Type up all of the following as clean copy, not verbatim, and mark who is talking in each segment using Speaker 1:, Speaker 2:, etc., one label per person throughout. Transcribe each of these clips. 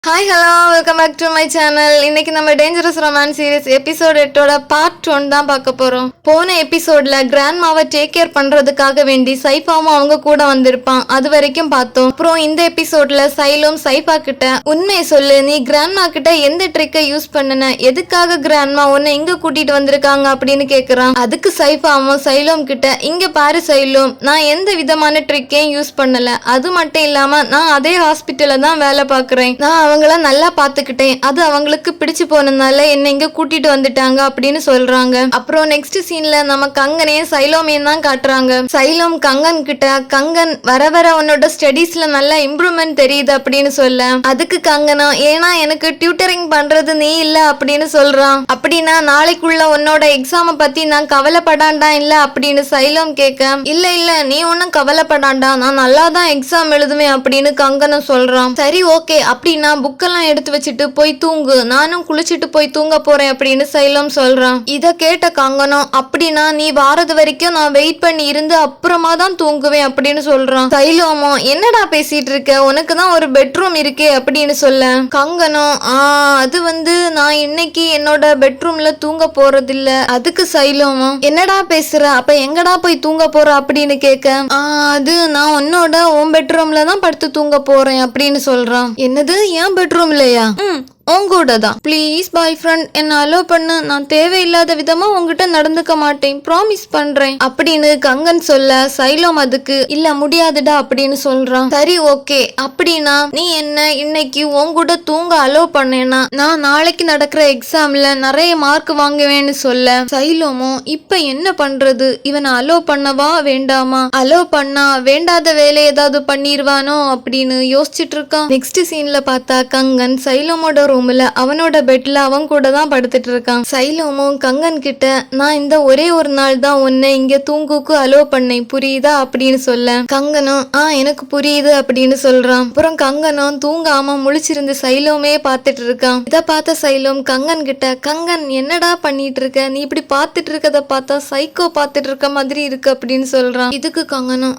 Speaker 1: Hi hello welcome back to my channel. இன்னைக்கு நம்ம dangerous romance series episode 8ஓட part 1 தான் பார்க்க போறோம். போன எபிசோட்ல கிராண்ட்மாவை டேக் கேர் பண்றதுக்காக வேண்டி சைஃபாவும் அவங்க கூட வந்திருப்பான். அது வரைக்கும் பார்த்தோம். அப்புறம் இந்த எபிசோட்ல சைலும் சைஃபா கிட்ட உண்மையை சொல்லு, நீ கிராண்ட்மா கிட்ட எந்த ட்ரிக்கை யூஸ் பண்ணன, எதுக்காக கிராண்ட்மா உன்னை இங்க கூட்டிட்டு வந்திருக்காங்க அப்படின்னு கேக்குறான். அதுக்கு சைஃபாவும் சைலோம் கிட்ட, இங்க பாரு சைலோம், நான் எந்த விதமான ட்ரிக்கையும் யூஸ் பண்ணல, அது மட்டும் இல்லாம நான் அதே ஹாஸ்பிட்டல்ல தான் வேலை பார்க்கறேன், நான் அவங்கள நல்லா பாத்துக்கிட்டேன், அது அவங்களுக்கு பிடிச்சு போனதுனால என்னை இங்க கூட்டிட்டு வந்துட்டாங்க அப்படின்னு சொல்றாங்க. அப்புறம் நெக்ஸ்ட் சீன்ல நம்ம கங்கனையும் சைலோமையும் தான் காட்டுறாங்க. சைலோம் கங்கன் கிட்ட, கங்கன் வர வர உன்னோட ஸ்டடீஸ்ல நல்ல இம்ப்ரூவ்மெண்ட் தெரியுது அப்படின்னு சொல்ல, அதுக்கு கங்கனும் ஏன்னா எனக்கு டியூட்டரிங் பண்றது நீ இல்ல அப்படின்னு சொல்றான். அப்படின்னா நாளைக்குள்ள உன்னோட எக்ஸாம பத்தி நான் கவலைப்படாண்டா இல்ல அப்படின்னு சைலோம் கேட்க, இல்ல இல்ல நீ ஒன்னும் கவலைப்படாண்டா, நான் நல்லா தான் எக்ஸாம் எழுதுவேன் அப்படின்னு கங்கனும் சொல்றான். சரி ஓகே, அப்படின்னா புக்கெல்லாம் எடுத்து வச்சுட்டு போய் தூங்கு, நானும் குளிச்சுட்டு போய் தூங்க போறேன் அப்படின்னு சைலம் சொல்றான். இத கேட்ட கங்கனம், அப்படின்னா நீ வாரது வரைக்கும் நான் வெயிட் பண்ணி இருந்து அப்புறமா தான் தூங்குவேன் அப்படின்னு சொல்றான். சைலமோ என்னடா பேசிட்டு இருக்க, உனக்கு தான் ஒரு பெட்ரூம் இருக்கே அப்படின்னு சொல்ல, கங்கனம் அது நான் இன்னைக்கு என்னோட பெட்ரூம்ல தூங்க போறதில்ல. அதுக்கு சைலமோ என்னடா பேசுற, அப்ப எங்கடா போய் தூங்க போற அப்படின்னு கேட்க, அது நான் உன்னோட உன் பெட்ரூம்ல தான் படுத்து தூங்க போறேன் அப்படின்னு சொல்றான். என்னது என் பெட்ரூம்லயா? உங்கூட தான். ப்ளீஸ் பாய் ஃப்ரெண்ட், என்ன அலோ பண்ணு, நான் தேவையில்லாத விதமா உங்ககிட்ட நடந்துக்க மாட்டேன், ப்ராமிஸ் பண்றேன் அப்படின்னு கங்கன் சொல்ல, சைலம் அதுக்கு இல்ல முடியாதுடா அப்படின்னு சொல்றான். சரி ஓகே, அப்படின்னா நீ என்ன இன்னைக்கு உங்கூட தூங்க அலோ பண்ணேனா நான் நாளைக்கு நடக்கிற எக்ஸாம்ல நிறைய மார்க் வாங்குவேன்னு சொல்ல, சைலமோ இப்ப என்ன பண்றது, இவனை அலோ பண்ணவா வேண்டாமா, அலோ பண்ணா வேண்டாத வேலை ஏதாவது பண்ணிருவானோ அப்படின்னு யோசிச்சுட்டு இருக்கான். நெக்ஸ்ட் சீன்ல பார்த்தா கங்கன் சைலமோட ரூம்ல அவனோட பெட்ல அவன் கூட தான் படுத்துட்டு இருக்கான். சைலமும் கங்கன் கிட்ட, நான் இந்த ஒரே ஒரு நாள் தான் உன்னை இங்க தூங்குக்கு அலோ பண்ணேன் புரியுதா அப்படின்னு சொல்ல, கங்கனும் எனக்கு புரியுது அப்படின்னு சொல்றான். அப்புறம் கங்கனும் தூங்காம முழிச்சிருந்து சைலோமே பார்த்துட்டு இருக்கான். இத பார்த்த சைலம் கங்கன் கிட்ட, கங்கன் என்னடா பண்ணிட்டு இருக்க, நீ இப்படி பார்த்துட்டு இருக்கத பார்த்தா சைக்கோ பார்த்துட்டு இருக்க மாதிரி இருக்கு அப்படின்னு சொல்றான். இதுக்கு கங்கனும்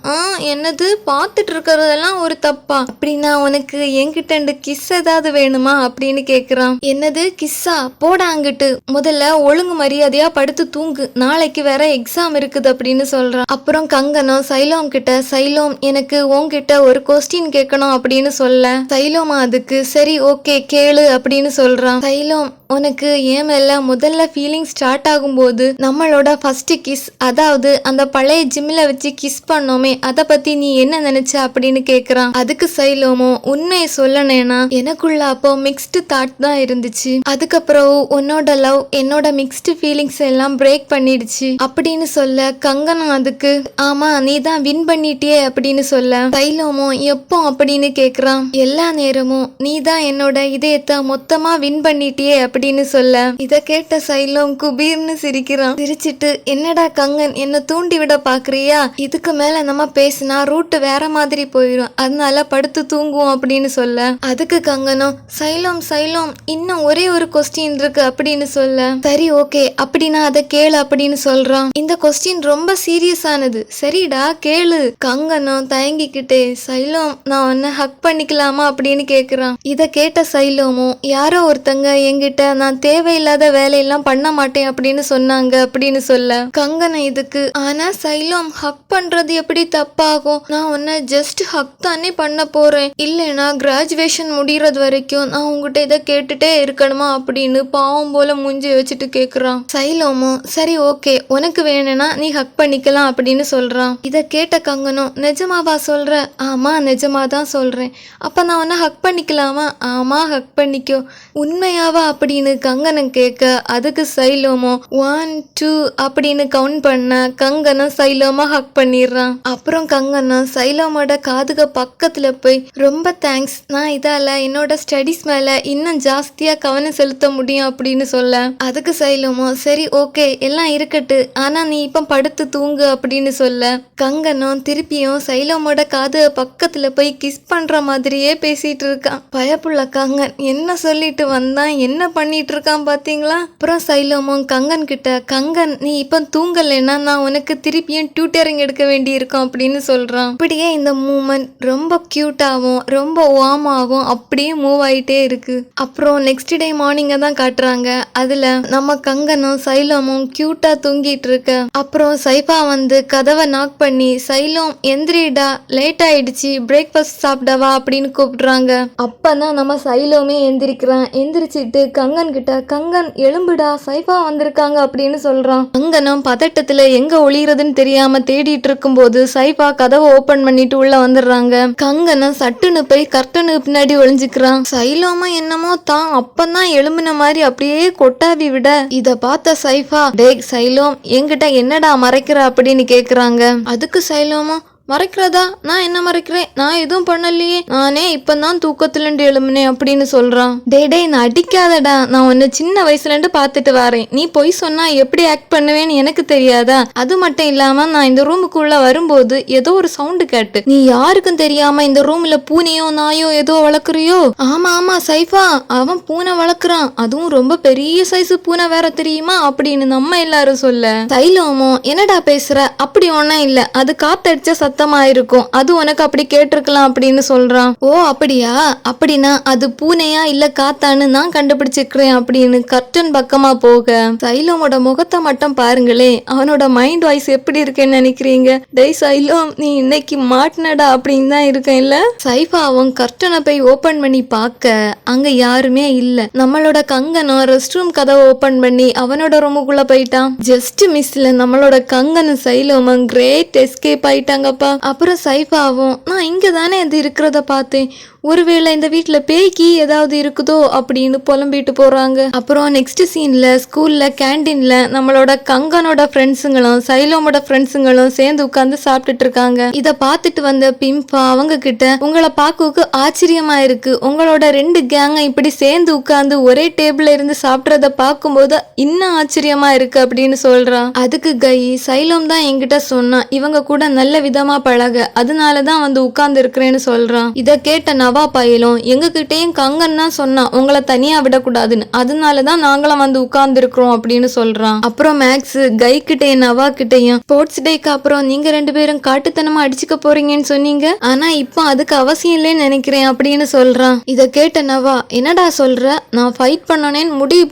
Speaker 1: என்னது பார்த்துட்டு இருக்கிறதெல்லாம் ஒரு தப்பா, அப்படின்னா உனக்கு என்கிட்ட கிஸ் ஏதாவது வேணுமா அப்படின்னு கேக்குறான். என்னது கிஸ்ஸா, போட அங்கிட்டு, முதல்ல ஒழுங்கு மரியாதையா படுத்து தூங்கு, நாளைக்கு வேற எக்ஸாம் இருக்குது அப்படின்னு சொல்றான். அப்புறம் கங்கனும் சைலோம் கிட்ட, சைலோம் எனக்கு உன்கிட்ட ஒரு கொஸ்டின் கேட்கணும் அப்படின்னு சொல்ல, சைலோமா அதுக்கு சரி ஓகே கேளு அப்படின்னு சொல்றான். சைலோம் உனக்கு ஏன் மேல முதல்ல ஃபீலிங் ஸ்டார்ட் ஆகும்போது நம்மளோட ஃபர்ஸ்ட் கிஸ், அதாவது அந்த பழைய ஜிம்ல வச்சு கிஸ் பண்ணோமே, அதை பத்தி நீ என்ன நினைச்ச அப்படின்னு கேக்குறான். அதுக்கு சைலோமோ உண்மையை சொல்லனேனா எனக்குள்ள அப்போ மிக்ஸ்டு தாட் தான் இருந்துச்சு, அதுக்கப்புறம் உன்னோட லவ் என்னோட மிக்ஸ்டு ஃபீலிங்ஸ் எல்லாம் பிரேக் பண்ணிடுச்சு அப்படின்னு சொல்ல, கங்கனும் அதுக்கு ஆமா நீ தான் வின் பண்ணிட்டியே அப்படின்னு சொல்ல, சைலோமோ எப்போ அப்படின்னு கேக்குறான். எல்லா நேரமும் நீ தான் என்னோட இதயத்தை மொத்தமா வின் பண்ணிட்டியே அப்படின்னு சொல்ல, இத கேட்ட சைலம் குபீர்னு சிரிக்கிறான். சிரிச்சிட்டு என்னடா கங்கன் என்ன தூண்டி விட பாக்குறியா, இதுக்கு மேல நம்ம பேசினா ரூட் வேற மாதிரி போயிடும், அதனால படுத்து தூங்குவோம் அப்படின்னு சொல்ல, அதுக்கு கங்கனும் சைலம் சைலம் இன்னும் ஒரே ஒரு கொஸ்டின் இருக்கு அப்படின்னு சொல்ல, சரி ஓகே அப்படின்னா அதை கேளு அப்படின்னு சொல்றான். இந்த கொஸ்டின் ரொம்ப சீரியஸ் ஆனது, சரிடா கேளு. கங்கனும் தயங்கிக்கிட்டே, சைலம் நான் உன்னை ஹக் பண்ணிக்கலாமா அப்படின்னு கேக்குறான். இத கேட்ட சைலமும் யாரோ ஒருத்தங்க என்கிட்ட நான் தேவையில்லாத வேலையெல்லாம் பண்ண மாட்டேன் அப்படின்னு சொன்னாங்க அப்படின்னு சொல்ல, கங்கனை இதுக்கு ஆனா சைலம் ஹக் பண்றது எப்படி தப்பாகும், நான் உன்னை ஜஸ்ட் ஹக் தானே பண்ண போறேன், இல்லைன்னா கிராஜுவேஷன் முடியறது வரைக்கும் நான் உங்ககிட்ட இதை கேட்டுட்டே இருக்கணுமா அப்படின்னு பாவம் போல மூஞ்சி வச்சுட்டு கேக்குறான். சைலமும் சரி ஓகே உனக்கு வேணும்னா நீ ஹக் பண்ணிக்கலாம் அப்படின்னு சொல்றான். இத கேட்ட கங்கனும் நிஜமாவா சொல்ற, ஆமா நிஜமாதான் சொல்றேன், அப்ப நான் உன்னை ஹக் பண்ணிக்கலாமா, ஆமா ஹக் பண்ணிக்கோ, உண்மையாவா அப்படின்னு கங்கனம் கேட்க, அதுக்கு சைலோமோ 1 2 அப்படின்னு கவுண்ட் பண்ண கங்கனம் சைலோமா ஹக் பண்ணிடுறான். அப்புறம் கங்கனம் சைலோமோட காதுக பக்கத்துல போய் ரொம்ப தேங்க்ஸ், நான் இதால என்னோட ஸ்டடீஸ் மேல இன்னும் ஜாஸ்தியா கவனம் செலுத்த முடியும் அப்படின்னு சொல்ல, அதுக்கு சைலோமோ சரி ஓகே எல்லாம் இருக்கட்டு, ஆனா நீ இப்ப படுத்து தூங்கு அப்படின்னு சொல்ல, கங்கனம் திருப்பியும் சைலோமோட காது பக்கத்துல போய் கிஸ் பண்ற மாதிரியே பேசிட்டு இருக்கான். பயப்புள்ள கங்கன் என்ன சொல்லிட்டு வந்தான் என்ன பண்ணி பண்ணிட்டு இருக்கான் பாத்தீங்களா. அப்புறம் சைலமும் கங்கன் கிட்ட, கங்கன் நீ இப்ப தூங்கலைன்னா நான் உனக்கு திருப்பியும் டியூட்டரிங் எடுக்க வேண்டி இருக்கும் அப்படின்னு சொல்றான். அப்படியே இந்த மூமெண்ட் ரொம்ப கியூட்டாவும் ரொம்ப வார்மாவும் அப்படியே மூவ் ஆயிட்டே இருக்கு. அப்புறம் நெக்ஸ்ட் டே மார்னிங்க தான் காட்டுறாங்க. அதுல நம்ம கங்கனும் சைலமும் கியூட்டா தூங்கிட்டு இருக்க. அப்புறம் சைஃபா வந்து கதவை நாக் பண்ணி, சைலம் எந்திரிடா லேட் ஆயிடுச்சு பிரேக்ஃபாஸ்ட் சாப்பிடவா அப்படின்னு கூப்பிடுறாங்க. அப்பதான் நம்ம சைலமே எந்திரிக்கிறான். எந்திரிச்சிட்டு கங்கன் கிட்ட, கங்கன் எலும்புடா சைஃபா வந்திருக்காங்க அப்படின்னு சொல்றான். கங்கனும் பதட்டத்துல எங்க ஒளியறதுன்னு தெரியாம தேடிட்டு இருக்கும் போது சைஃபா கதவை ஓபன் பண்ணிட்டு உள்ள வந்துடுறாங்க. கங்கனும் சட்டுன்னு போய் கர்டனு பின்னாடி ஒளிஞ்சுக்கிறான். சைலமா என்னமோ தான் அப்பதான் எலும்புன மாதிரி அப்படியே கொட்டாவி விட, இத பார்த்த சைஃபா, டேய் சைலம் என்கிட்ட என்னடா மறைக்கிற அப்படின்னு கேக்குறாங்க. அதுக்கு சைலமும், மறைக்கிறதா? நான் என்ன மறைக்கிறேன்? நான் எதுவும் பண்ணலையே, நானே இப்பதான் தூக்கத்துல இருந்து எழுமுனேன் அப்படின்னு சொல்றான். டே நான் அடிக்காதடா, நான் உன்னை சின்ன வயசுல இருந்து பாத்துட்டு வரேன். நீ பொய் சொன்னா எப்படி ஆக்ட் பண்ணுவேன்னு எனக்கு தெரியாதா? அது மட்டும் இல்லாம நான் இந்த ரூமுக்குள்ள வரும்போது ஏதோ ஒரு சவுண்டு கேட்டு, நீ யாருக்கும் தெரியாம இந்த ரூம்ல பூனையோ நாயோ ஏதோ வளர்க்குறியோ? ஆமா ஆமா சைஃபா, அவன் பூனை வளர்க்குறான், அதுவும் ரொம்ப பெரிய சைஸ் பூனை வேற தெரியுமா அப்படின்னு நம்ம எல்லாரும் சொல்ல, சைலமோ என்னடா பேசுற, அப்படி ஒன்னும் இல்ல, அது காத்தடிச்ச சத்தமா இருக்கும், அது உனக்கு அப்படி கேட்டிருக்கலாம் அப்படின்னு சொல்றான். ஓ அப்படியா, அப்படின்னா அது பூனையா இல்ல காத்தான்னு நான் கண்டுபிடிச்சிருக்கிறேன் அப்படின்னு கர்டன் பக்கமா போக, சைலமோட முகத்தை மட்டும் பாருங்களே, அவனோட மைண்ட் வாய்ஸ் எப்படி இருக்கேன்னு நினைக்கிறீங்க? டேய் சைலம் நீ இன்னைக்கு மாட்டினடா அப்படின்னு தான் இருக்கேன் இல்ல. சைஃபாவும் கர்டனை போய் ஓபன் பண்ணி பார்க்க அங்க யாருமே இல்ல. நம்மளோட கங்கனும் ரெஸ்ட் ரூம் கதவை ஓபன் பண்ணி அவனோட ரூமுக்குள்ள போயிட்டான். ஜஸ்ட் மிஸ்ல நம்மளோட கங்கனும் சைலமும் கிரேட் எஸ்கேப் ஆயிட்டாங்கப்பா. அப்புறம் சைஃபாவும், நான் இங்க தானே அது இருக்கிறத பார்த்தேன், ஒருவேளை இந்த வீட்டுல பேய்க்கு ஏதாவது இருக்குதோ அப்படின்னு புலம்பிட்டு போறாங்க. அப்புறம் நெக்ஸ்ட் சீன்ல ஸ்கூல்ல கேண்டீன்ல நம்மளோட கங்கனோட ஃப்ரெண்ட்ஸுங்களும் சைலமோட ஃப்ரெண்ட்ஸுங்களும் சேர்ந்து உட்கார்ந்து சாப்பிட்டுட்டு இருக்காங்க. இத பார்த்துட்டு வந்த பிம்பா அவங்க கிட்ட, உங்களை பார்க்க ஆச்சரியமா இருக்கு, உங்களோட 2 கேங்க இப்படி சேர்ந்து உட்கார்ந்து ஒரே டேபிள்ல இருந்து சாப்பிட்றத பார்க்கும்போது இன்னும் ஆச்சரியமா இருக்கு அப்படின்னு சொல்றான். அதுக்கு கை, சைலம் தான் என்கிட்ட சொன்னா இவங்க கூட நல்ல விதமா பழக, அதனாலதான் வந்து உட்கார்ந்து இருக்கிறேன்னு சொல்றான். இத கேட்ட நவா பாயிலும், எங்க கிட்டேயும் கங்கன் தான் சொன்னா உங்களை தனியா விடக்கூடாதுன்னு, அதனாலதான் நாங்களும் வந்து உட்கார்ந்து இருக்கிறோம் அப்படின்னு சொல்றான். அப்புறம் மேக்ஸ் கை கிட்டையும் நவா கிட்டையும், ஸ்போர்ட்ஸ் டேக்கு அப்புறம் நீங்க 2 பேரும் காட்டுத்தனமா அடிச்சுக்க போறீங்கன்னு சொன்னீங்க, ஆனா இப்போ அதுக்கு அவசியம் இல்லைன்னு நினைக்கிறேன் அப்படின்னு சொல்றான். இத கேட்ட நவா, என்னடா சொல்ற, நான் ஃபைட் பண்ணனேன்னு முடிவு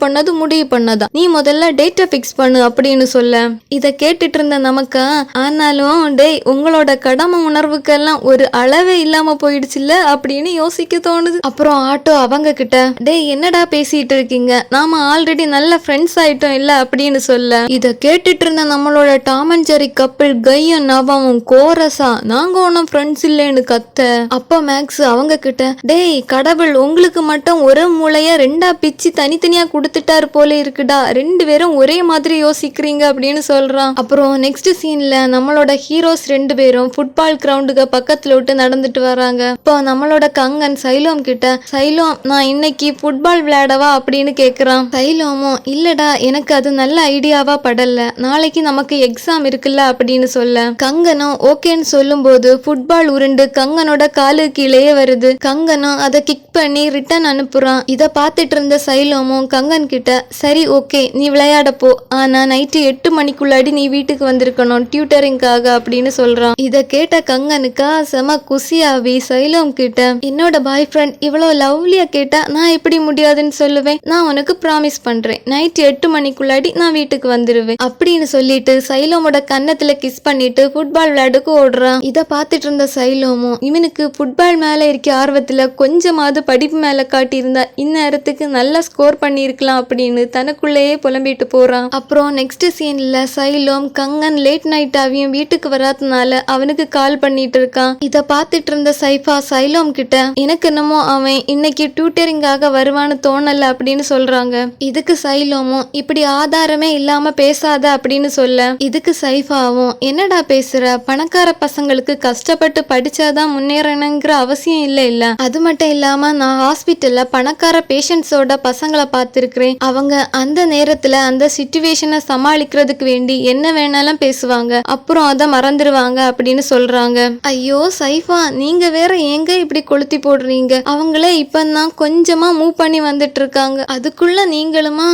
Speaker 1: பண்ணதா, நீ முதல்ல டேட்டை பிக்ஸ் பண்ணு அப்படின்னு சொல்ல, இத கேட்டுட்டு இருந்த நமக்கு, ஆனாலும் டேய் உங்களோட கடமை உணர்வுக்கெல்லாம் ஒரு அளவே இல்லாம போயிடுச்சுல்ல அப்படின்னு யோசிக்க தோணுது. அப்புறம் ஆட்டோ அவங்க கிட்ட, டேய் என்னடா பேசிட்டு இருக்கீங்க, நாம ஆல்ரெடி நல்ல ஃப்ரெண்ட்ஸ் ஆயிட்டோம் இல்ல அப்படின்னு சொல்ல, இத கேட்டுட்டு இருந்த நம்மளோட டாம் அண்ட் ஜெர்ரி கப்பிள் கையும் நவாவும் கோரஸா, நாங்க ஒன்னும் ஃப்ரெண்ட்ஸ் இல்லைன்னு கத்த, அப்ப மேக்ஸ் அவங்க கிட்ட, டேய் கடவுள் உங்களுக்கு மட்டும் ஒரு மூளைய 2ஆ பிச்சு தனித்தனியா கொடுத்துட்டாரு போல இருக்குடா, 2 பேரும் ஒரே மாதிரி யோசிக்கிறீங்க அப்படின்னு சொல்றான். அப்புறம் நெக்ஸ்ட் சீன்ல நம்மளோட ஹீரோஸ் 2 பேரும் ஃபுட்பால் கிரவுண்டுக்கு பக்கத்துல விட்டு நடந்துட்டு வராங்க. இப்போ நம்மளோட கங்கன் சைலம் கிட்ட, சைலம் நான் இன்னைக்கு ஃபுட்பால் விளையாடவா அப்படின்னு கேக்குறான். சைலமும், இல்லடா எனக்கு அது நல்ல ஐடியாவா படல, நாளைக்கு நமக்கு எக்ஸாம் இருக்குல்ல அப்படின்னு சொல்ல, கங்கனும் ஓகேன்னு சொல்லும் போது ஃபுட்பால் உருண்டு கங்கனோட காலு கீழேயே வருது. கங்கனும் அதை கிக் பண்ணி ரிட்டர்ன் அனுப்புறான். இத பார்த்துட்டு இருந்த சைலமும் கங்கன் கிட்ட, சரி ஓகே நீ விளையாட போ, ஆனா நைட்டு 8 மணிக்குள்ளாடி நீ வீட்டுக்கு வந்திருக்கணும் டியூட்டரிங்காக அப்படின்னு சொல்றான். இத கேட்ட கங்கனுக்கா செம குசியாவி சைலம் கிட்ட, என்னோட பாய் ஃப்ரெண்ட் இவ்வளவு லவ்லியா கேட்டா நான் எப்படி முடியாதுன்னு சொல்லுவேன், நான் உனக்கு ப்ராமிஸ் பண்றேன் நைட் 8 மணிக்குள்ளாடி நான் வீட்டுக்கு வந்துருவேன் அப்படின்னு சொல்லிட்டு சைலமோட கன்னத்துல கிஸ் பண்ணிட்டு ஃபுட்பால் விளையாடுக்கு ஓடுறான். இத பார்த்துட்டு இருந்த சைலமும், இவனுக்கு ஃபுட்பால் மேல இருக்க ஆர்வத்துல கொஞ்சமாவது படிப்பு மேல காட்டியிருந்தா இந்நேரத்துக்கு நல்லா ஸ்கோர் பண்ணிருக்கலாம் அப்படின்னு தனக்குள்ளேயே புலம்பிட்டு போறான். அப்புறம் நெக்ஸ்ட் சீன்ல சைலம் கங்கன் லேட் நைட் ஆவியும் வீட்டுக்கு வராதனால அவனுக்கு கால் பண்ணிட்டு இருக்கான். இத பார்த்துட்டு இருந்த சைஃபா சைலம் கிட்ட, எனக்கு என்னமோ அவன் இன்னைக்கு டியூட்டரிங்காக வருவான்னு தோணல அப்படின்னு சொல்றாங்க. இதுக்கு சைலமும், இப்படி ஆதாரமே இல்லாம பேசாத அப்படின்னு சொல்ல, இதுக்கு சைஃபாவும், என்னடா பேசுற, பணக்கார பசங்களுக்கு கஷ்டப்பட்டு படிச்சாதான் முன்னேறணுங்கிற அவசியம் இல்ல, அது மட்டும் இல்லாம நான் ஹாஸ்பிட்டல்ல பணக்கார பேஷண்ட்ஸோட பசங்களை பார்த்திருக்கிறேன், அவங்க அந்த நேரத்துல அந்த சிச்சுவேஷனை சமாளிக்கிறதுக்கு வேண்டி என்ன வேணாலும் பேசுவாங்க, அப்புறம் அதை மறந்துடுவாங்க அப்படின்னு சொல்றாங்க. ஐயோ சைஃபா நீங்க வேற எங்க இப்படி கொளுத்தி கொளுத்தி போடுறீங்க. அவங்களே இப்பதான் கொஞ்சமா மூவ் பண்ணி வந்துட்டு இருக்காங்க, அதுக்குள்ள நீங்களுமா?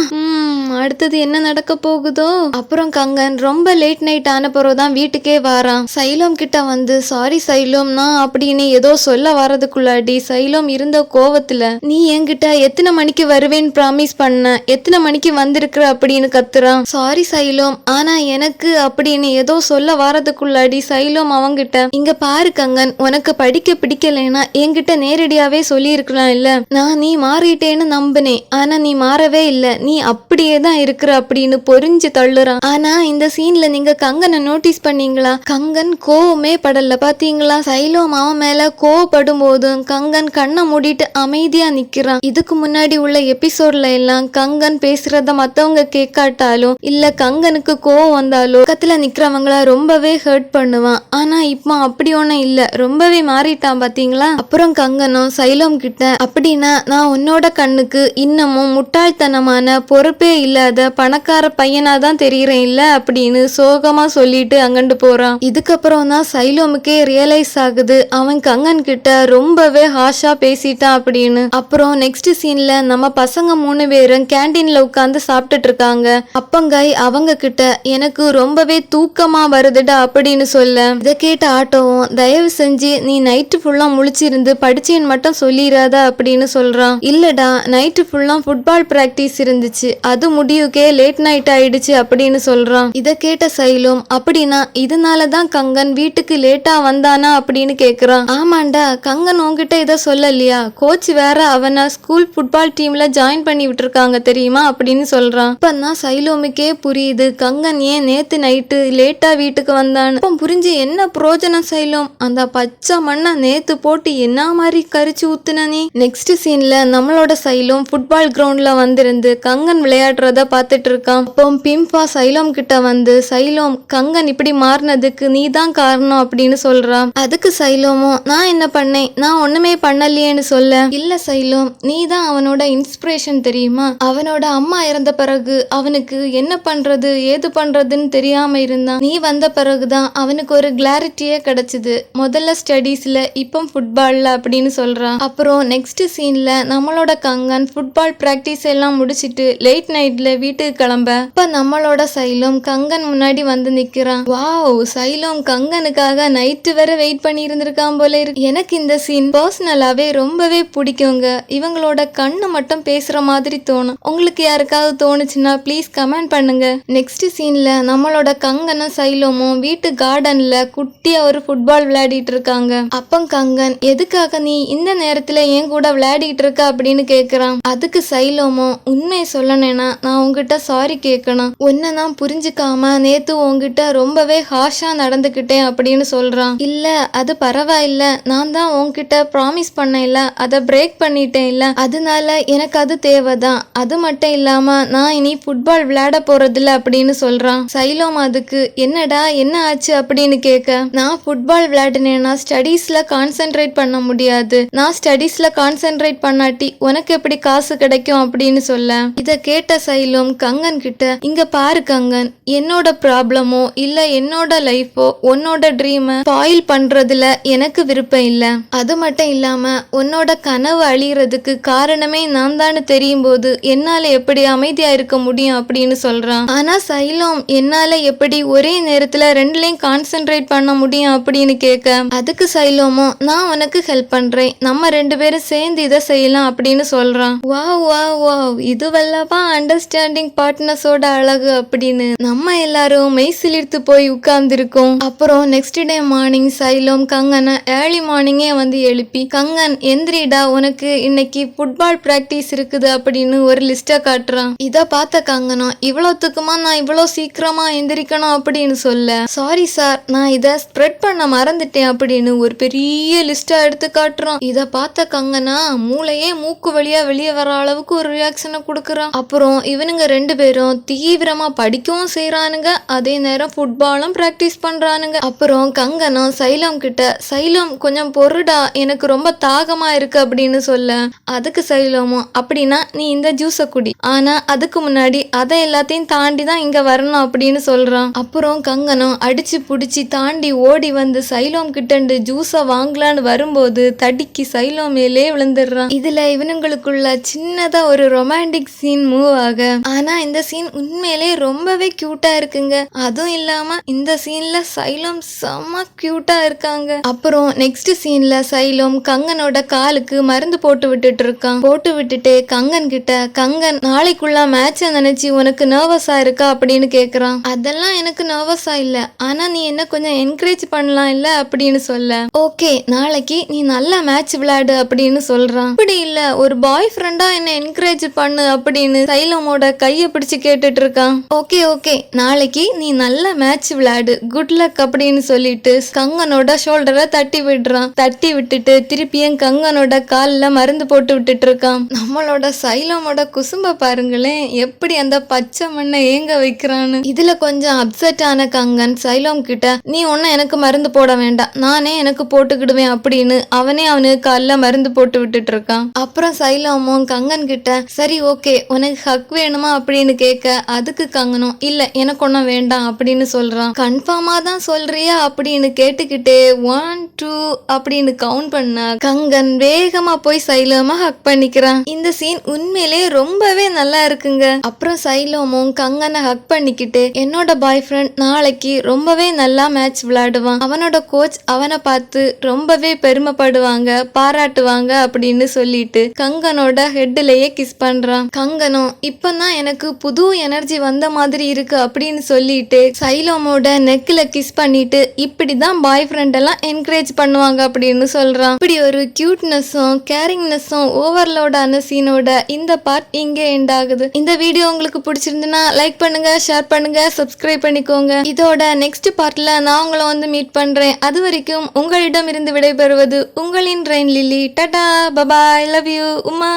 Speaker 1: அடுத்தது என்ன நடக்க போகுதோ. அப்புறம் கங்கன் ரொம்ப லேட் நைட் ஆன பிறகுதான் வீட்டுக்கே வாரான். சைலம் கிட்ட வந்து சாரி சைலம்னா அப்படின்னு ஏதோ சொல்ல வரதுக்குள்ளாடி சைலம் இருந்த கோவத்துல, நீ என்கிட்ட எத்தனை மணிக்கு வருவேன்னு ப்ராமிஸ் பண்ண, எத்தனை மணிக்கு வந்திருக்கிற அப்படின்னு கத்துறான். சாரி சைலம், ஆனா எனக்கு அப்படின்னு ஏதோ சொல்ல வரதுக்குள்ளாடி சைலம் அவங்கிட்ட, இங்க பாரு கங்கன், உனக்கு படிக்க பிடிக்கலைன்னா என்கிட்ட நேரடியாவே சொல்லி இருக்கலாம் இல்ல. நான் நீ மாறிட்டேன்னு நம்பினேன், ஆனா நீ மாறவே இல்ல, நீ அப்படியே தான் இருக்கிற அப்படின்னு பொறிஞ்சு தள்ளுறான். ஆனா இந்த சீன்ல நீங்க கங்கனை நோட்டீஸ் பண்ணீங்களா? கங்கன் கோவமே படல பாத்தீங்களா? சைலம் அவன் மேல கோவப்படும் போதும் கங்கன் கண்ணை மூடிட்டு அமைதியா நிக்கிறான். இதுக்கு முன்னாடி உள்ள எபிசோட்ல எல்லாம் கங்கன் பேசுறத மத்தவங்க கேட்காட்டாலும் இல்ல கங்கனுக்கு கோவம் வந்தாலோ பக்கத்துல நிக்கிறவங்கள ரொம்பவே ஹர்ட் பண்ணுவான். ஆனா இப்ப அப்படி ஒண்ணும் இல்ல, ரொம்பவே மாறிட்டான் பாத்தீங்களா? அப்புறம் கங்கனும் சைலம் கிட்ட, அப்படின்னா நான் உன்னோட கண்ணுக்கு இன்னமும் முட்டாள்தனமான பொறுப்பே இல்லாத பணக்கார பையனா தான் தெரியுறேன் இல்ல அப்படின்னு சோகமா சொல்லிட்டு அங்கண்டு போறான். இதுக்கப்புறம் தான் சைலோமுக்கே ரியலைஸ் ஆகுது அவன் கங்கன் கிட்ட ரொம்பவே ஹாஷா பேசிட்டான் அப்படின்னு. அப்புறம் நெக்ஸ்ட் சீன்ல நம்ம பசங்க 3 பேரும் கேண்டீன்ல உட்கார்ந்து சாப்பிட்டுட்டு இருக்காங்க. அப்பங்காய் அவங்க கிட்ட, எனக்கு ரொம்பவே தூக்கமா வருதுடா அப்படின்னு சொல்ல, இதை கேட்ட ஆட்டோவும், தயவு செஞ்சு நீ நைட்டு ஃபுல்லா முழிச்சிருந்து படிச்சேன்னு மட்டும் சொல்லிடாத அப்படின்னு சொல்றான். இல்லடா, நைட்டு ஃபுல்லா ஃபுட்பால் பிராக்டிஸ் இருந்துச்சு, அது முடிவுக்கே லேட் நைட் ஆயிடுச்சு அப்படின்னு சொல்றான். இத கேட்ட சைலம், அப்படின்னா இதனாலதான் கங்கன் வீட்டுக்கு லேட்டா வந்தானா அப்படின்னு கேக்குறான். ஆமாண்டா, கங்கன் உன்கிட்ட இத சொல்லலையா? கோச் வேற அவனை ஸ்கூல் ஃபுட்பால் டீம்ல ஜாயின் பண்ணி விட்டுருக்காங்க தெரியுமா அப்படின்னு சொல்றான். இப்பதான் சைலோமுக்கே புரியுது கங்கன் ஏன் நேத்து நைட்டு லேட்டா வீட்டுக்கு வந்தான்னு. இப்ப புரிஞ்சு என்ன புரோஜனம் சைலம்? அந்த பச்சை மண்ணை நேத்து போட்டு என்ன மாதிரி கரிச்சு ஊத்துன நீ? நெக்ஸ்ட் சீன்ல நம்மளோட சைலம் ஃபுட்பால் கிரவுண்ட்ல வந்திருந்து கங்கன் விளையாடுறத பார்த்துட்டு இருக்கான். அப்போ பிம்பா சைலம் கிட்ட வந்து, சைலம், கங்கன் இப்படி மாறினதுக்கு நீ தான் காரணம் அப்படின்னு சொல்றான். அதுக்கு சைலமும், நான் என்ன பண்ணேன், நான் ஒண்ணுமே பண்ணலையேன்னு சொல்ல, இல்ல சைலம், நீ தான் அவனோட இன்ஸ்பிரேஷன் தெரியுமா? அவனோட அம்மா இறந்த பிறகு அவனுக்கு என்ன பண்றது ஏது பண்றதுன்னு தெரியாம இருந்தான். நீ வந்த பிறகுதான் அவனுக்கு ஒரு கிளாரிட்டியே கிடைச்சது, முதல்ல ஸ்டடீஸ்ல இப்போ ஃபுட்பால்ல அப்படின்னு சொல்றான். அப்புறம் நெக்ஸ்ட் சீன்ல நம்மளோட கங்கன் ஃபுட்பால் பிராக்டிஸ் எல்லாம் முடிச்சிட்டு லேட் நைட்ல வீட்டுக்கு கிளம்ப, இப்ப நம்மளோட சைலம் கங்கன் முன்னாடி வந்து நிக்கிறான். வாவ், சைலம் கங்கனுக்காக நைட்டு வர வெயிட் பண்ணி இருந்திருக்கான் போல இருக்கு. எனக்கு இந்த சீன் பர்சனலாவே ரொம்பவே பிடிக்குங்க. இவங்களோட கண்ணு மட்டும் பேசுற மாதிரி தோணும். உங்களுக்கு யாருக்காவது தோணுச்சுன்னா ப்ளீஸ் கமெண்ட் பண்ணுங்க. நெக்ஸ்ட் சீன்ல நம்மளோட கங்கனும் சைலமும் வீட்டு கார்டன்ல குட்டியா ஒரு ஃபுட்பால் விளையாடிட்டு இருக்காங்க. அப்ப கங்கன், எதுக்காக நீ இந்த நேரத்துல என் கூட விளையாடிட்டு இருக்க அப்படின்னு கேக்குறான். அதுக்கு சைலமும், உண்மையை சொல்லணும்னா நான் உங்ககிட்ட சாரி கேட்கணும், உன்னை நான் புரிஞ்சுக்காம நேத்து உங்ககிட்ட ரொம்பவே ஹாஷா நடந்துக்கிட்டேன் அப்படின்னு சொல்றான். இல்ல அது பரவாயில்ல, நான் தான் உன்கிட்ட ப்ராமிஸ் பண்ணேன்ல, அதை பிரேக் பண்ணிட்டேன் இல்ல, அதனால எனக்கு அது தேவைதான். அது மட்டும் இல்லாம நான் இனி ஃபுட்பால் விளையாட போறதில்ல அப்படின்னு சொல்றான். சைலம் அதுக்கு, என்னடா என்ன ஆச்சு அப்படின்னு கேட்க, நான் ஃபுட்பால் விளையாடினேன்னா ஸ்டடீஸ்ல கான்சென்ட்ரேட் பண்ண முடியாது, நான் ஸ்டடீஸ்ல கான்சென்ட்ரேட் பண்ணாட்டி உனக்கு எப்படி காசு கிடைக்கும் அப்படின்னு சொல்ல, இத கேட்ட சைலம் கங்கன் கிட்ட, இங்க பாரு கங்கன், என்னோட ப்ராப்ளமோ இல்ல என்னோட லைஃபோ உன்னோட ட்ரீமை ஸ்பாயில் பண்றதுல எனக்கு விருப்பம் இல்ல, அது மட்டும் இல்லாம உன்னோட கனவு அழியறதுக்கு காரணமே நான் தான் தெரியும் போது என்னால எப்படி அமைதியா இருக்க முடியும் அப்படின்னு சொல்றான். ஆனா சைலம், என்னால எப்படி ஒரே நேரத்துல ரெண்டுலயும் கான்சென்ட்ரேட் பண்ண முடியும் அப்படின்னு கேட்க, அதுக்கு சைலமோ, நான் உனக்கு ஹெல்ப் பண்றேன், நம்ம 2 பேரும் சேர்ந்து இதை செய்யலாம் அப்படின்னு சொல்றான். வாவ் வாவ் வாவ், இதுவல்லவா அண்டர்ஸ்டாண்டிங் பார்ட்னர்ஸோட அழகு அப்படின்னு நம்ம எல்லாரும் மெய் சிலிர்த்து போய் உட்கார்ந்துருக்கோம். அப்புறம் நெக்ஸ்ட் டே மார்னிங் சைலம் கங்கனை ஏர்லி மார்னிங்கே வந்து எழுப்பி, கங்கன் எந்திரிடா, உனக்கு இன்னைக்கு ஃபுட்பால் பிராக்டிஸ் இருக்குது அப்படின்னு ஒரு லிஸ்ட காட்டுறான். இத பார்த்த கங்கனம், இவ்வளவுத்துக்குமா நான் இவ்வளவு சீக்கிரமா எந்திரிக்கணும் அப்படின்னு சொல்ல, சாரி சார், நான் இதை ஸ்ப்ரெட் பண்ண மறந்துட்டேன் அப்படின்னு ஒரு பெரிய லிஸ்டா எடுத்து காட்டுறான். இத பார்த்த கங்கனா மூளையே மூக்கு வழியா வெளியே வர அளவுக்கு ஒரு ரியாக்ஷனை கொடுக்கறான். அப்புறம் இவனுங்க 2 பேரும் தீவிரமா படிக்கவும் செய்யறானுங்க, அதே நேரம் ஃபுட்பாலும் பிராக்டிஸ் பண்றானுங்க. அப்புறம் கங்கனும் சைலம் கிட்ட, சைலம் கொஞ்சம் பொருடா, எனக்கு ரொம்ப தாகமா இருக்கு அப்படின்னு சொல்ல, அதுக்கு சைலமும், அப்படின்னா நீ இந்த ஜூஸை குடி, ஆனா அதுக்கு முன்னாடி அதை எல்லாத்தையும் தாண்டி தான் இங்க வரணும் அப்படின்னு சொல்றான். அப்புறம் கங்கனும் அடிச்சு புடிச்சு தாண்டி ஓடி வந்து சைலம் கிட்ட ஜூஸை வாங்கலான்னு வரும்போது வரும்போது தடிக்கு சைலம் மேலே விழுந்துடுறான். இதுல இவனுங்களுக்குள்ள சின்னதா ஒரு ரொமான்டிக் சீன் மூவ் ஆக, ஆனா இந்த சீன் உண்மையிலே ரொம்பவே கியூட்டா இருக்குங்க. அதுவும் இல்லாம இந்த சீன்ல சைலம் செம்ம கியூட்டா இருக்காங்க. அப்புறம் நெக்ஸ்ட் சீன்ல சைலம் கங்கனோட காலுக்கு மருந்து போட்டு விட்டுட்டு இருக்கான். போட்டு விட்டுட்டு கங்கன் கிட்ட, கங்கன் நாளைக்குள்ள மேட்ச நினைச்சு உனக்கு நர்வஸா இருக்கா அப்படின்னு கேக்குறான். அதெல்லாம் எனக்கு நர்வஸா இல்ல, ஆனா நீ என்ன கொஞ்சம் என்கரேஜ் பண்ணலாம் இல்ல அப்படின்னு சொல்ல, ஓகே நாளைக்கு நீ நல்லா மேட்ச் விளையாடு அப்படின்னு சொல்றான். அப்படி இல்ல, ஒரு பாய் ஃப்ரெண்டா என்ன என்கரேஜ் பண்ணு அப்படின்னு சைலமோட கைய பிடிச்சு கேட்டுட்டு இருக்கான். ஓகே ஓகே நாளைக்கு நீ நல்ல மேட்ச் விளையாடு, குட் லக் அப்படின்னு சொல்லிட்டு கங்கனோட ஷோல்டரை தட்டி விடுறான். தட்டி விட்டுட்டு திருப்பியும் கங்கனோட கால்ல மருந்து போட்டு விட்டுட்டு இருக்கான். நம்மளோட சைலமோட குசும்ப பாருங்களேன், எப்படி அந்த பச்சை மண்ணை ஏங்க வைக்கிறான்னு. இதுல கொஞ்சம் அப்செட் ஆன கங்கன் சைலம் கிட்ட, நீ ஒன்னும் எனக்கு மருந்து போட வேண்டாம், நானே எனக்கு போட்டுக்கிடுவேன் அப்படின்னு அவனுக்கு கால்ல மருந்து போட்டு விட்டுட்டு இருக்கான். அப்புறம் சைலமும் கங்கன் கிட்ட, சரி ஓகே உனக்கு ஹக் வேணுமா அப்படின்னு கேட்க, அதுக்கு கங்கனும் இல்ல எனக்கு ஒன்னும் வேண்டாம் அப்படின்னு சொல்றான். கன்ஃபார்மா தான் சொல்றியா அப்படின்னு கேட்டுக்கிட்டே 1 2 அப்படின்னு கவுண்ட் பண்ண கங்கன் வேகமா போய் சைலமா ஹக் பண்ணிக்கிறான். இந்த சீன் உண்மையிலே ரொம்பவே நல்லா இருக்குங்க. அப்புறம் சைலமும் கங்கனை ஹக் பண்ணிக்கிட்டு, என்னோட பாய் ஃப்ரெண்ட் நாளைக்கு ரொம்பவே நல்லா மேட்ச் விளையாடுவான், அவனோட கோச் அவனை பார்த்து ரொம்பவே பெருமைப்படுவாங்க, பாராட்டுவாங்க அப்படின்னு சொல்லிட்டு கங்கனோட ஹெட்லயே கிஸ் பண்றான். கங்கனும் இப்பதான் எனக்கு புது எனர்ஜி வந்த மாதிரி இருக்கு அப்படின்னு சொல்லிட்டு சைலமோட நெக்ல கிஸ் பண்ணிட்டு, இப்படிதான் பாய் ஃப்ரெண்ட் எல்லாம் என்கரேஜ் பண்ணுவாங்க அப்படின்னு சொல்றான். இப்படி ஒரு கியூட்னஸும் கேரிங்னஸும் ஓவர்லோடான சீனோட இந்த பார்ட் இங்கே எண்ட் ஆகுது. இந்த வீடியோ உங்களுக்கு பிடிச்சிருந்துன்னா லைக் பண்ணுங்க, ஷேர் பண்ணுங்க, சப்ஸ்கிரைப் பண்ணிக்கோங்க. இதோட நெக்ஸ்ட் பார்ட்ல நான் உங்களை வந்து மீட் பண்றேன். அது வரைக்கும் உங்களிடம் இருந்து விடைபெறுவது உங்களின் rain lily. Tata, bye bye, love you, Uma.